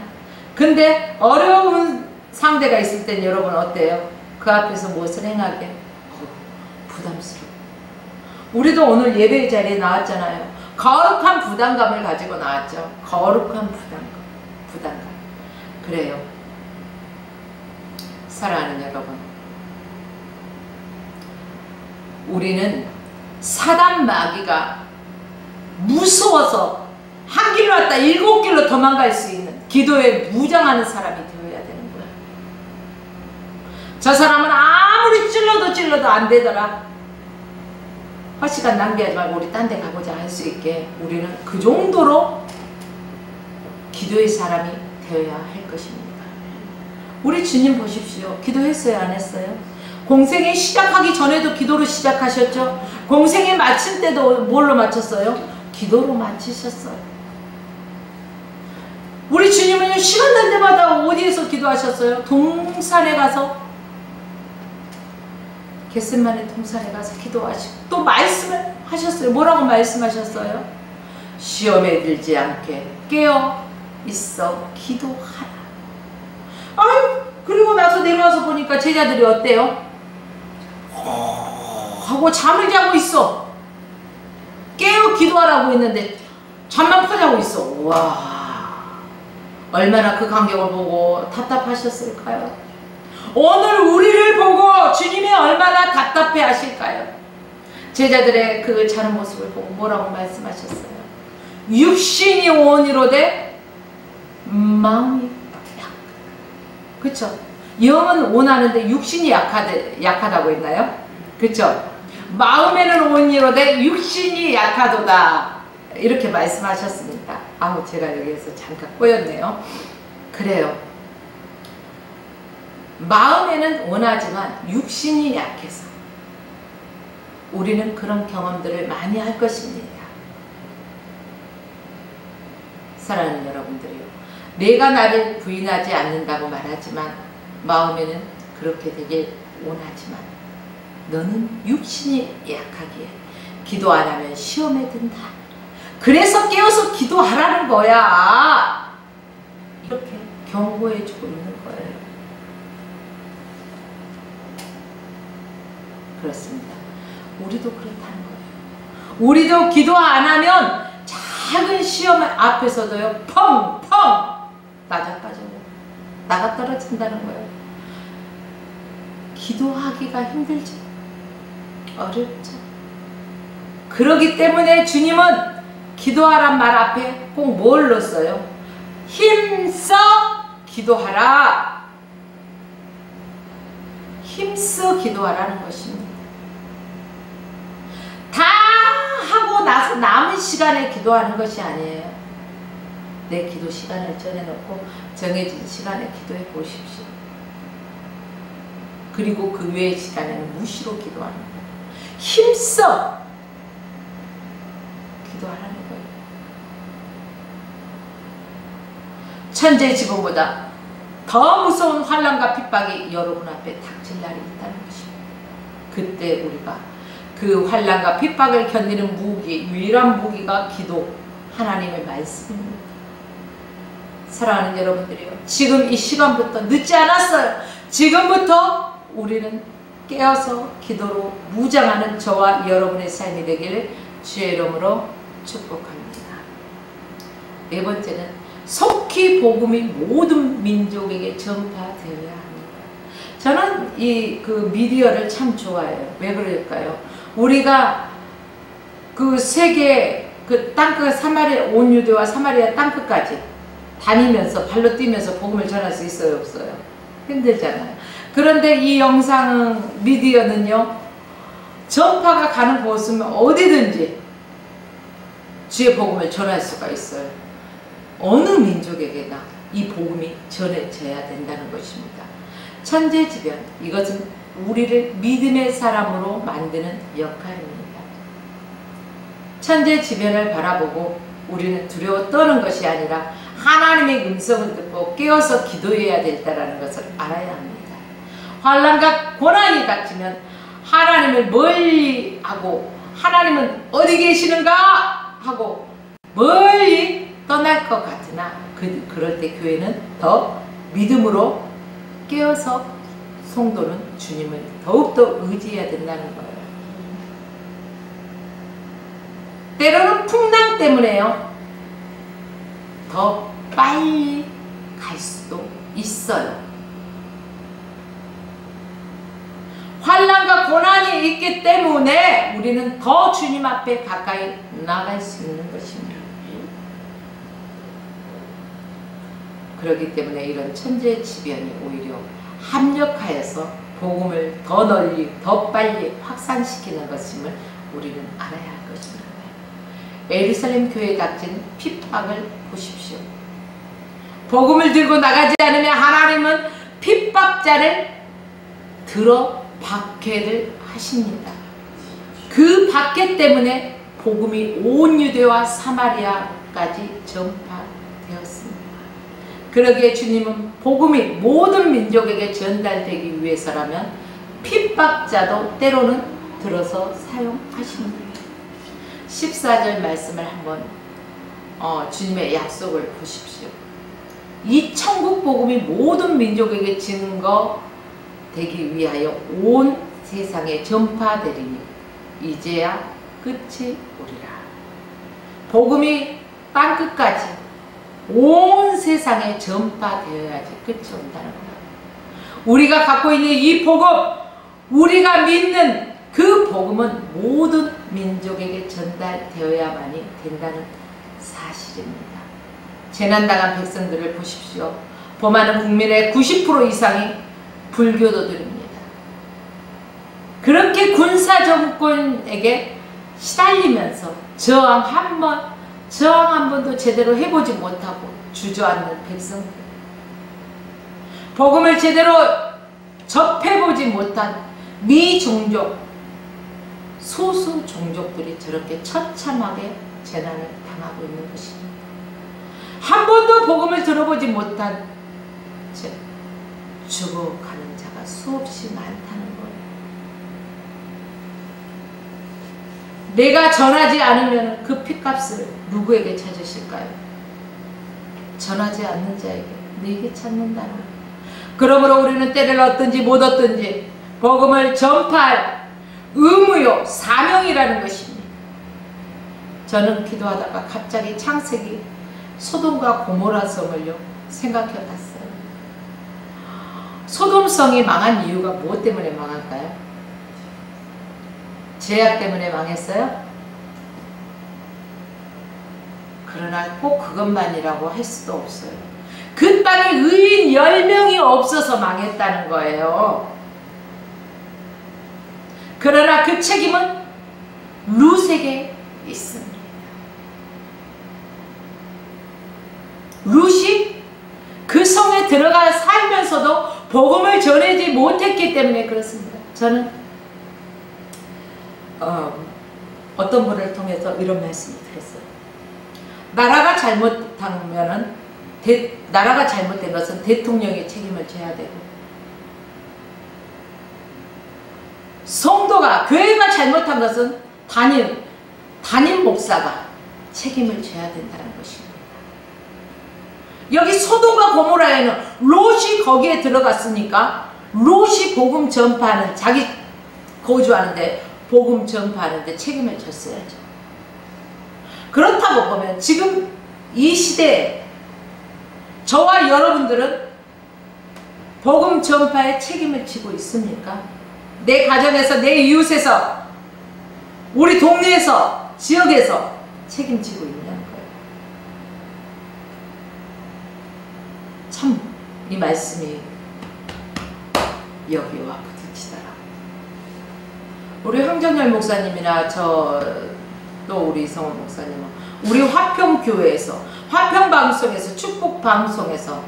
근데 어려운 상대가 있을 땐 여러분 어때요? 그 앞에서 무엇을 행하게? 부담스러워. 우리도 오늘 예배의 자리에 나왔잖아요. 거룩한 부담감을 가지고 나왔죠. 거룩한 부담감. 그래요. 사랑하는 여러분, 우리는 사단 마귀가 무서워서 한 길로 왔다 7길로 도망갈 수 있는 기도에 무장하는 사람이 되어야 되는 거야. 저 사람은 아무리 찔러도 안 되더라. 시간 낭비하지 말고 우리 딴 데 가보자 할 수 있게 우리는 그 정도로 기도의 사람이 되어야 할 것입니다. 우리 주님 보십시오. 기도했어요, 안 했어요? 공생애 시작하기 전에도 기도로 시작하셨죠? 공생애 마칠 때도 뭘로 마쳤어요? 기도로 마치셨어요. 우리 주님은 시간 날 때마다 어디에서 기도하셨어요? 동산에 가서, 겟세마네 동산에 가서 기도하시고 또 말씀을 하셨어요. 뭐라고 말씀하셨어요? 시험에 들지 않게 깨어 있어 기도하라. 아유, 그리고 나서 내려와서 보니까 제자들이 어때요? 하고 잠을 자고 있어. 깨어 기도하라고 했는데 잠만 퍼자고 있어. 와, 얼마나 그 광경을 보고 답답하셨을까요? 오늘 우리를 보고 주님이 얼마나 답답해 하실까요? 제자들의 그 자는 모습을 보고 뭐라고 말씀하셨어요? 육신이 온이로되 마음이 약. 그쵸? 영은 온하는데 육신이 약하다고 했나요? 그쵸? 마음에는 온이로되 육신이 약하도다. 이렇게 말씀하셨습니다. 아우, 제가 여기에서 잠깐 꼬였네요. 그래요. 마음에는 원하지만 육신이 약해서 우리는 그런 경험들을 많이 할 것입니다. 사랑하는 여러분들이요, 내가 나를 부인하지 않는다고 말하지만 마음에는 그렇게 되길 원하지만 너는 육신이 약하기에 기도 안 하면 시험에 든다. 그래서 깨어서 기도하라는 거야. 이렇게 경고해 주고 있는 거예요. 그렇습니다. 우리도 그렇다는 거예요. 우리도 기도 안 하면 작은 시험 앞에서도요, 펑펑 낮아빠져요. 나가 떨어진다는 거예요. 기도하기가 힘들죠. 어렵죠. 그러기 때문에 주님은 기도하란 말 앞에 꼭 뭘 넣었어요? 힘써 기도하라. 힘써 기도하라는 것입니다. 다 하고 나서 남은 시간에 기도하는 것이 아니에요. 내 기도 시간을 정해놓고 정해진 시간에 기도해 보십시오. 그리고 그 외의 시간에는 무시로 기도하는 거예요. 힘써 기도하라는 거예요. 천재 지붕보다 더 무서운 환난과 핍박이 여러분 앞에 닥칠 날이 있다는 것입니다. 그때 우리가 그 환난과 핍박을 견디는 무기, 유일한 무기가 기도, 하나님의 말씀입니다. 사랑하는 여러분들이요, 지금 이 시간부터 늦지 않았어요. 지금부터 우리는 깨어서 기도로 무장하는 저와 여러분의 삶이 되기를 주의 이름으로 축복합니다. 네 번째는 속히 복음이 모든 민족에게 전파되어야 합니다. 저는 이 미디어를 참 좋아해요. 왜 그럴까요? 우리가 그 세계 땅끝 사마리아, 온 유대와 사마리아 땅끝까지 다니면서 발로 뛰면서 복음을 전할 수 있어요, 없어요? 힘들잖아요. 그런데 이 영상 미디어는요, 전파가 가는 곳은 어디든지 주의 복음을 전할 수가 있어요. 어느 민족에게나 이 복음이 전해져야 된다는 것입니다. 천재지변, 이것은 우리를 믿음의 사람으로 만드는 역할입니다. 천재지변을 바라보고 우리는 두려워 떠는 것이 아니라 하나님의 음성을 듣고 깨어서 기도해야 된다는 것을 알아야 합니다. 환난과 고난이 닥치면 하나님을 멀리 하고 하나님은 어디 계시는가 하고 멀리 떠날 것 같으나 그럴 때 교회는 더 믿음으로 깨어서 성도는 주님을 더욱더 의지해야 된다는 거예요. 때로는 풍랑 때문에요, 더 빨리 갈 수도 있어요. 환난과 고난이 있기 때문에 우리는 더 주님 앞에 가까이 나갈 수 있는 것입니다. 그렇기 때문에 이런 천재지변이 오히려 합력하여서 복음을 더 널리, 더 빨리 확산시키는 것임을 우리는 알아야 할 것입니다. 예루살렘 교회에 닥친 핍박을 보십시오. 복음을 들고 나가지 않으면 하나님은 핍박자를 들어 박해를 하십니다. 그 박해 때문에 복음이 온 유대와 사마리아까지 전파되었습니다. 그러기에 주님은 복음이 모든 민족에게 전달되기 위해서라면 핍박자도 때로는 들어서 사용하십니다. 14절 말씀을 한번 주님의 약속을 보십시오. 이 천국 복음이 모든 민족에게 증거되기 위하여 온 세상에 전파되리니 이제야 끝이 오리라. 복음이 땅끝까지 온 세상에 전파되어야지 끝이 온다는 거예요. 우리가 갖고 있는 이 복음, 우리가 믿는 그 복음은 모든 민족에게 전달되어야만이 된다는 사실입니다. 재난당한 백성들을 보십시오. 범하는 국민의 90% 이상이 불교도들입니다. 그렇게 군사 정권에게 시달리면서 저항 한 번도 제대로 해보지 못하고 주저앉는 백성들, 복음을 제대로 접해보지 못한 미종족, 소수 종족들이 저렇게 처참하게 재난을 당하고 있는 것입니다. 한 번도 복음을 들어보지 못한 채 죽어가는 자가 수없이 많다는 거예요. 내가 전하지 않으면 그 핏값을 누구에게 찾으실까요? 전하지 않는 자에게 네게 찾는다는 거예요. 그러므로 우리는 때를 얻든지 못 얻든지 복음을 전파할 의무요 사명이라는 것입니다. 저는 기도하다가 갑자기 창세기 소돔과 고모라 성을요 생각해 봤어요. 소돔성이 망한 이유가 무엇 때문에 망할까요? 죄악 때문에 망했어요? 그러나 꼭 그것만이라고 할 수도 없어요. 그 땅에 의인 10명이 없어서 망했다는 거예요. 그러나 그 책임은 룻에게 있습니다. 룻이 그 성에 들어가 살면서도 복음을 전하지 못했기 때문에 그렇습니다. 저는 어떤 분을 통해서 이런 말씀을 들었어요. 나라가 잘못된 것은 대통령이 책임을 져야 되고, 성도가 교회가 잘못한 것은 담임 목사가 책임을 져야 된다는 것입니다. 여기 소돔과 고모라에는 롯이 거기에 들어갔으니까 롯이 복음 전파하는, 자기 거주하는데 복음 전파하는데 책임을 졌어야죠. 그렇다고 보면 지금 이 시대에 저와 여러분들은 복음 전파에 책임을 지고 있습니까? 내 가정에서, 내 이웃에서, 우리 동네에서, 지역에서 책임지고 있냐는 거예요. 참 이 말씀이 여기와 부딪히더라고요. 우리 황정열 목사님이나 또 우리 이성원 목사님은 우리 화평교회에서, 화평방송에서, 축복방송에서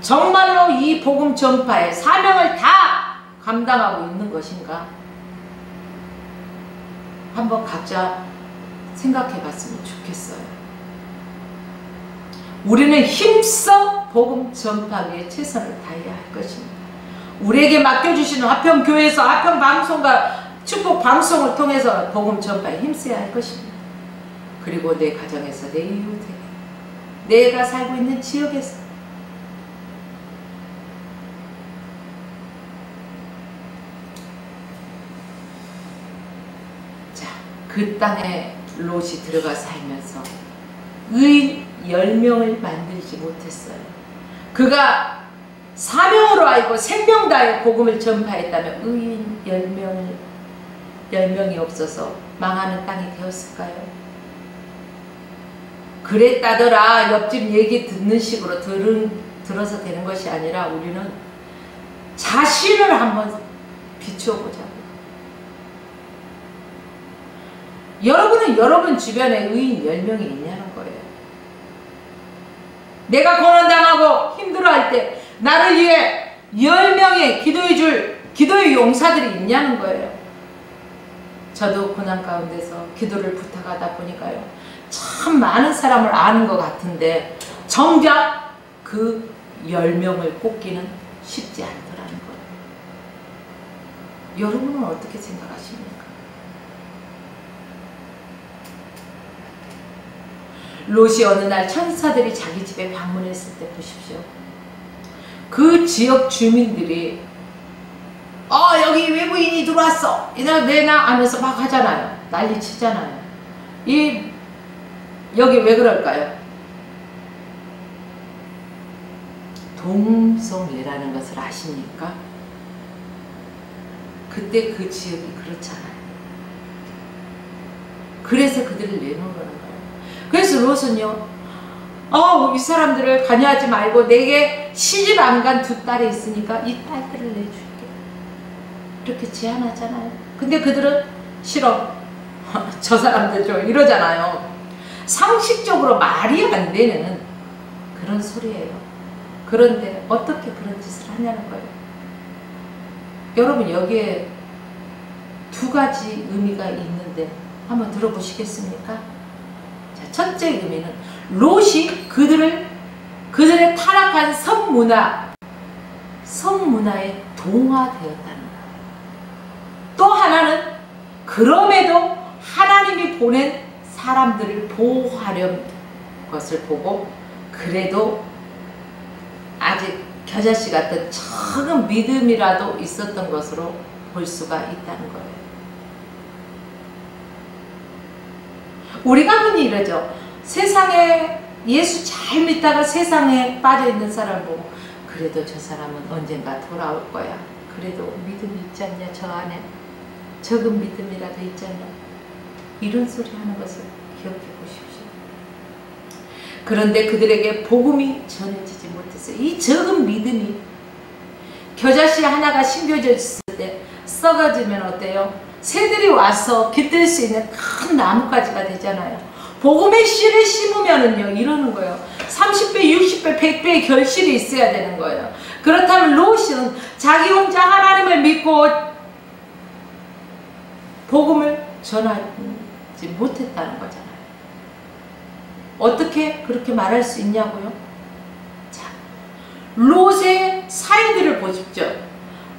정말로 이 복음 전파의 사명을 다 감당하고 있는 것인가? 한번 각자 생각해 봤으면 좋겠어요. 우리는 힘써 복음 전파에 최선을 다해야 할 것입니다. 우리에게 맡겨주시는 화평교회에서 화평방송과 축복방송을 통해서 복음 전파에 힘써야 할 것입니다. 그리고 내 가정에서, 내 이웃에게, 내가 살고 있는 지역에서, 자, 그 땅에 롯이 들어가 살면서 의인 10명을 만들지 못했어요. 그가 사명으로 알고 생명 다해 복음을 전파했다면 의인 10명이 없어서 망하는 땅이 되었을까요? 그랬다더라 옆집 얘기 듣는 식으로 들어서 되는 것이 아니라 우리는 자신을 한번 비추어 보자고. 여러분은 여러분 주변에 의인 10명이 있냐는 거예요. 내가 고난당하고 힘들어할 때 나를 위해 10명의 기도해줄 기도의 용사들이 있냐는 거예요. 저도 고난 가운데서 기도를 부탁하다 보니까요, 참 많은 사람을 아는 것 같은데 정작 그 10명을 꼽기는 쉽지 않더라는 거예요. 여러분은 어떻게 생각하십니까? 롯이 어느 날 천사들이 자기 집에 방문했을 때 보십시오. 그 지역 주민들이 여기 외부인이 들어왔어, 내나 하면서 막 하잖아요. 난리 치잖아요. 여기 왜 그럴까요? 동성애라는 것을 아십니까? 그때 그 지역이 그렇잖아요. 그래서 그들을 내놓으라는 거예요. 그래서 롯은요, 이 사람들을 관여하지 말고 내게 시집 안 간 두 딸이 있으니까 이 딸들을 내줄게, 이렇게 제안하잖아요. 근데 그들은 싫어, 저 사람들 좀 이러잖아요. 상식적으로 말이 안 되는 그런 소리예요. 그런데 어떻게 그런 짓을 하냐는 거예요. 여러분 여기에 두 가지 의미가 있는데 한번 들어보시겠습니까? 자, 첫째 의미는 롯이 그들의 타락한 성문화에 동화되었다는 거예요. 또 하나는 그럼에도 하나님이 보낸 사람들을 보호하려는 것을 보고 그래도 아직 겨자씨 같은 작은 믿음이라도 있었던 것으로 볼 수가 있다는 거예요. 우리가 흔히 이러죠. 세상에 예수 잘 믿다가 세상에 빠져있는 사람 보고 그래도 저 사람은 언젠가 돌아올 거야. 그래도 믿음이 있지 않냐 저 안에. 적은 믿음이라도 있지 않냐. 이런 소리 하는 것을 기억해 보십시오. 그런데 그들에게 복음이 전해지지 못했어요. 이 적은 믿음이 겨자씨 하나가 심겨져 있을 때 썩어지면 어때요? 새들이 와서 깃들 수 있는 큰 나뭇가지가 되잖아요. 복음의 씨를 심으면은요 이러는 거예요. 30배, 60배, 100배의 결실이 있어야 되는 거예요. 그렇다면 롯은 자기 혼자 하나님을 믿고 복음을 전하지 못했다는 거잖아요. 어떻게 그렇게 말할 수 있냐고요? 자, 롯의 사이들을 보십시오.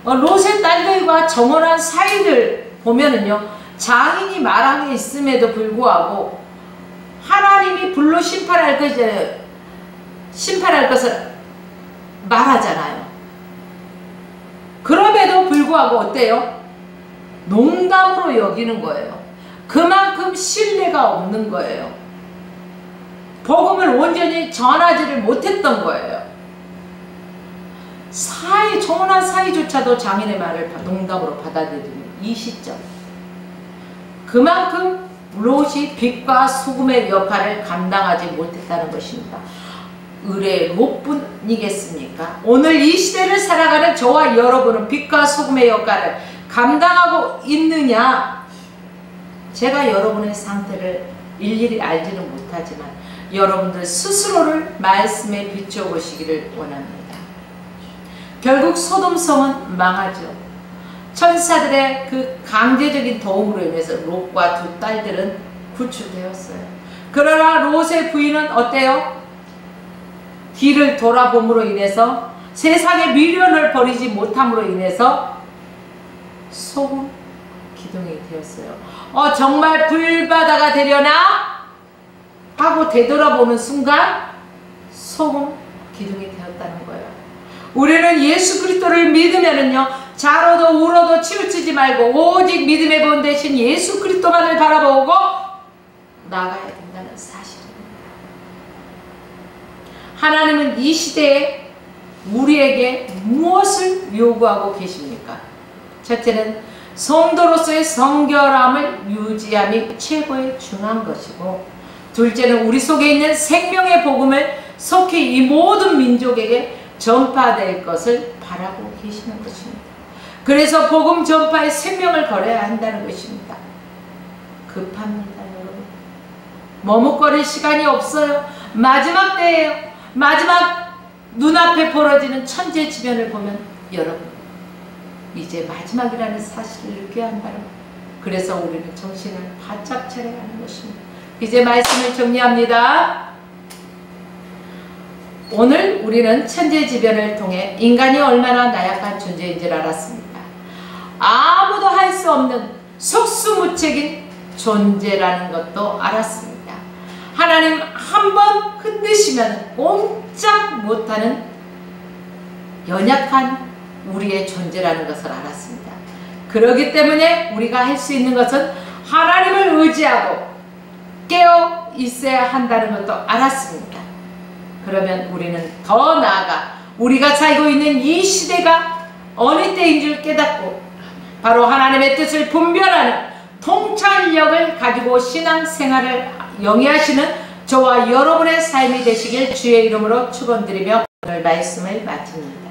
롯의 딸들과 정혼한 사이들 보면은요, 장인이 마랑에 있음에도 불구하고 하나님이 불로 심판할 것을 말하잖아요. 그럼에도 불구하고 어때요? 농담으로 여기는 거예요. 그만큼 신뢰가 없는 거예요. 복음을 온전히 전하지를 못했던 거예요. 정혼한 사이조차도 장인의 말을 농담으로 받아들이는 이 시점. 그만큼 롯이 빛과 소금의 역할을 감당하지 못했다는 것입니다. 의뢰 롯뿐이겠습니까? 오늘 이 시대를 살아가는 저와 여러분은 빛과 소금의 역할을 감당하고 있느냐? 제가 여러분의 상태를 일일이 알지는 못하지만 여러분들 스스로를 말씀에 비추어 보시기를 원합니다. 결국 소돔성은 망하죠. 천사들의 그 강제적인 도움으로 인해서 롯과 두 딸들은 구출되었어요. 그러나 롯의 부인은 어때요? 뒤를 돌아봄으로 인해서 세상의 미련을 버리지 못함으로 인해서 소금 기둥이 되었어요. 정말 불바다가 되려나? 하고 되돌아보는 순간 소금 기둥이 되었다는 거예요. 우리는 예수 그리스도를 믿으면은요, 자로도 울어도 치우치지 말고 오직 믿음의 본 대신 예수 그리스도만을 바라보고 나가야 된다는 사실입니다. 하나님은 이 시대에 우리에게 무엇을 요구하고 계십니까? 첫째는 성도로서의 성결함을 유지함이 최고의 중요한 것이고, 둘째는 우리 속에 있는 생명의 복음을 속히 이 모든 민족에게 전파될 것을 바라고 계시는 것입니다. 그래서 복음 전파에 생명을 걸어야 한다는 것입니다. 급합니다, 여러분. 머뭇거릴 시간이 없어요. 마지막 때예요. 마지막 눈앞에 벌어지는 천재지변을 보면 여러분, 이제 마지막이라는 사실을 느껴야 한다는 거예요. 그래서 우리는 정신을 바짝 차려야 하는 것입니다. 이제 말씀을 정리합니다. 오늘 우리는 천재지변을 통해 인간이 얼마나 나약한 존재인지 알았습니다. 아무도 할 수 없는 속수무책인 존재라는 것도 알았습니다. 하나님 한번 흔드시면 꼼짝 못하는 연약한 우리의 존재라는 것을 알았습니다. 그렇기 때문에 우리가 할 수 있는 것은 하나님을 의지하고 깨어 있어야 한다는 것도 알았습니다. 그러면 우리는 더 나아가 우리가 살고 있는 이 시대가 어느 때인 줄 깨닫고 바로 하나님의 뜻을 분별하는 통찰력을 가지고 신앙생활을 영위하시는 저와 여러분의 삶이 되시길 주의 이름으로 축원드리며 오늘 말씀을 마칩니다.